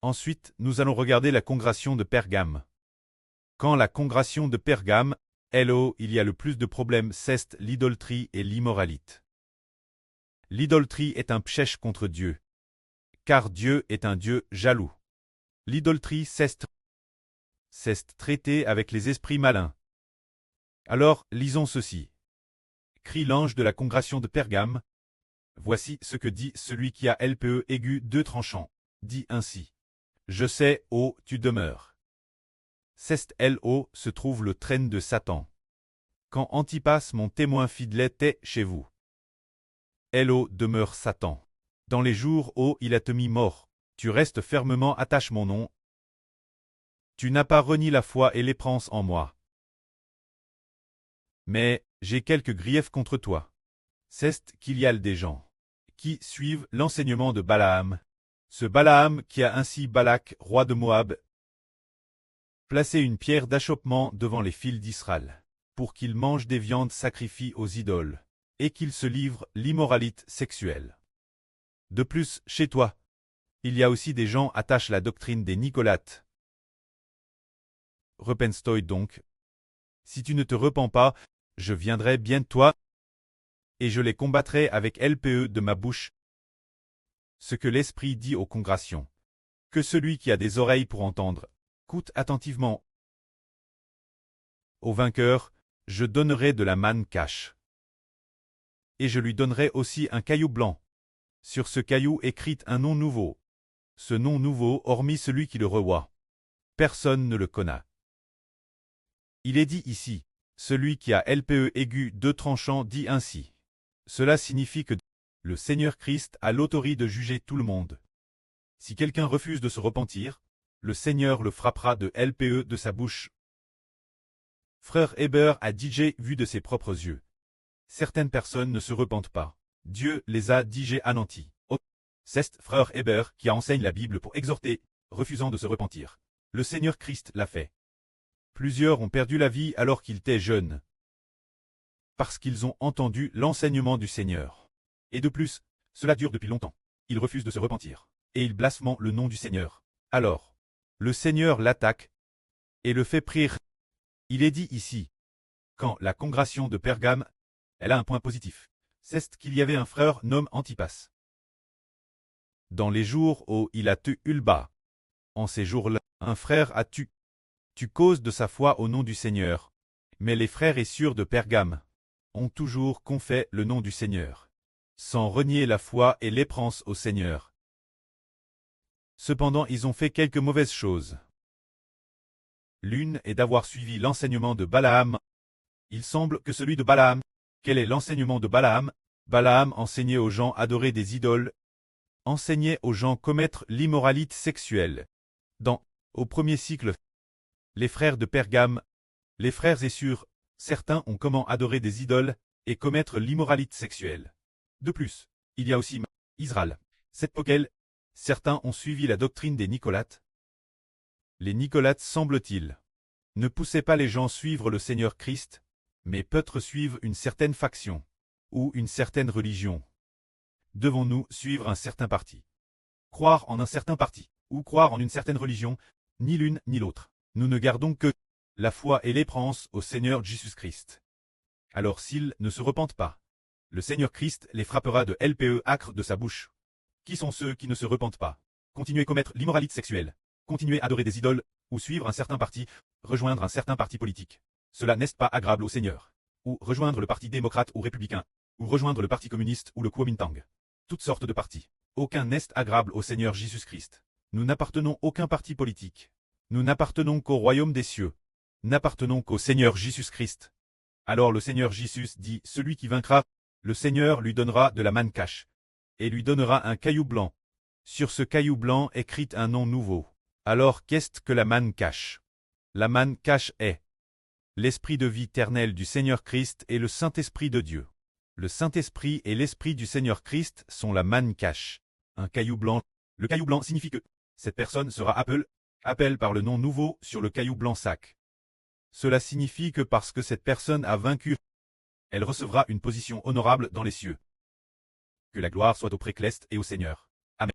Ensuite, nous allons regarder la congrégation de Pergame. Quand la congrégation de Pergame, il y a le plus de problèmes, c'est l'idolâtrie et l'immoralité. L'idolâtrie est un péché contre Dieu, car Dieu est un Dieu jaloux. L'idolâtrie, c'est traité avec les esprits malins. Alors, lisons ceci. Crie l'ange de la congrégation de Pergame. Voici ce que dit celui qui a l'pe aigu 2 tranchants. Dit ainsi. Je sais, ô tu demeures. C'est se trouve le traîne de Satan. Quand Antipas, mon témoin fidèle, est chez vous. Demeure Satan. Dans les jours où il a te mis mort, tu restes fermement attaché mon nom. Tu n'as pas renié la foi et l'espérance en moi. Mais j'ai quelques griefs contre toi. C'est qu'il y a des gens qui suivent l'enseignement de Balaam. Ce Balaam qui a ainsi Balak, roi de Moab, placé une pierre d'achoppement devant les fils d'Israël, pour qu'ils mangent des viandes sacrifiées aux idoles, et qu'ils se livrent l'immoralité sexuelle. De plus, chez toi, il y a aussi des gens attachent la doctrine des Nicolates. Repens-toi donc. Si tu ne te repens pas, je viendrai bientôt toi, et je les combattrai avec l'pe de ma bouche. Ce que l'Esprit dit aux congrégations. Que celui qui a des oreilles pour entendre, écoute attentivement. Au vainqueur, je donnerai de la manne cache. Et je lui donnerai aussi un caillou blanc. Sur ce caillou écrit un nom nouveau. Ce nom nouveau, hormis celui qui le revoit. Personne ne le connaît. Il est dit ici, celui qui a l'pe aigu 2 tranchants dit ainsi. Cela signifie que le Seigneur Christ a l'autorité de juger tout le monde. Si quelqu'un refuse de se repentir, le Seigneur le frappera de l'pe de sa bouche. Frère Heber a dit vu de ses propres yeux. Certaines personnes ne se repentent pas. Dieu les a anéantis. C'est frère Heber qui enseigne la Bible pour exhorter, refusant de se repentir. Le Seigneur Christ l'a fait. Plusieurs ont perdu la vie alors qu'ils étaient jeunes, parce qu'ils ont entendu l'enseignement du Seigneur. Et de plus, cela dure depuis longtemps. Ils refusent de se repentir, et ils blasphèment le nom du Seigneur. Alors, le Seigneur l'attaque, et le fait prier. Il est dit ici, quand la congrégation de Pergame, elle a un point positif. C'est qu'il y avait un frère nommé Antipas. Dans les jours où il a tué Ulba, en ces jours-là, un frère a tué. Tu causes de sa foi au nom du Seigneur. Mais les frères et sœurs de Pergame ont toujours confessé le nom du Seigneur, sans renier la foi et l'espérance au Seigneur. Cependant, ils ont fait quelques mauvaises choses. L'une est d'avoir suivi l'enseignement de Balaam. Il semble que celui de Balaam. Quel est l'enseignement de Balaam? Balaam enseignait aux gens à adorer des idoles, enseignait aux gens commettre l'immoralité sexuelle. Au premier cycle, les frères de Pergame, les frères et sœurs, certains ont comment adorer des idoles et commettre l'immoralité sexuelle. De plus, il y a aussi Israël, cette auquel certains ont suivi la doctrine des Nicolates. Les Nicolates, semble-t-il, ne poussaient pas les gens suivre le Seigneur Christ, mais peut-être suivre une certaine faction, ou une certaine religion. Devons-nous suivre un certain parti? Croire en un certain parti, ou croire en une certaine religion, ni l'une ni l'autre. Nous ne gardons que la foi et l'espérance au Seigneur Jésus-Christ. Alors s'ils ne se repentent pas, le Seigneur Christ les frappera de l'pe acre de sa bouche. Qui sont ceux qui ne se repentent pas? Continuer à commettre l'immoralité sexuelle, continuer à adorer des idoles, ou suivre un certain parti, rejoindre un certain parti politique. Cela n'est pas agréable au Seigneur. Ou rejoindre le parti démocrate ou républicain, ou rejoindre le parti communiste ou le Kuomintang. Toutes sortes de partis. Aucun n'est agréable au Seigneur Jésus-Christ. Nous n'appartenons à aucun parti politique. Nous n'appartenons qu'au royaume des cieux. N'appartenons qu'au Seigneur Jésus-Christ. Alors le Seigneur Jésus dit, celui qui vaincra, le Seigneur lui donnera de la manne cache, et lui donnera un caillou blanc. Sur ce caillou blanc écrit un nom nouveau. Alors qu'est-ce que la manne cache? La manne cache est l'Esprit de vie éternelle du Seigneur Christ et le Saint-Esprit de Dieu. Le Saint-Esprit et l'Esprit du Seigneur Christ sont la manne cache. Un caillou blanc. Le caillou blanc signifie que cette personne sera appelée par le nom nouveau sur le caillou blanc sac. Cela signifie que parce que cette personne a vaincu, elle recevra une position honorable dans les cieux. Que la gloire soit au Précleste et au Seigneur.